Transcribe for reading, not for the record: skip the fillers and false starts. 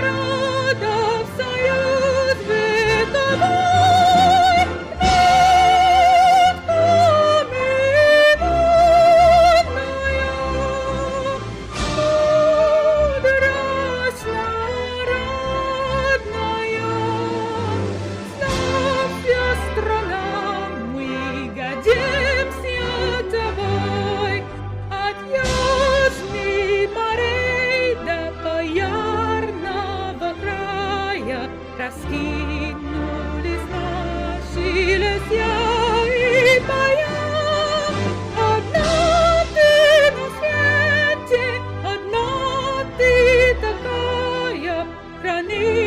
народов союз вековой, нитками водная, мудрость народная, славься страна, мы годимся тобой, от южных морей до полярного края раскинулись наши леса и поля. Одна ты на свете, одна ты такая, храни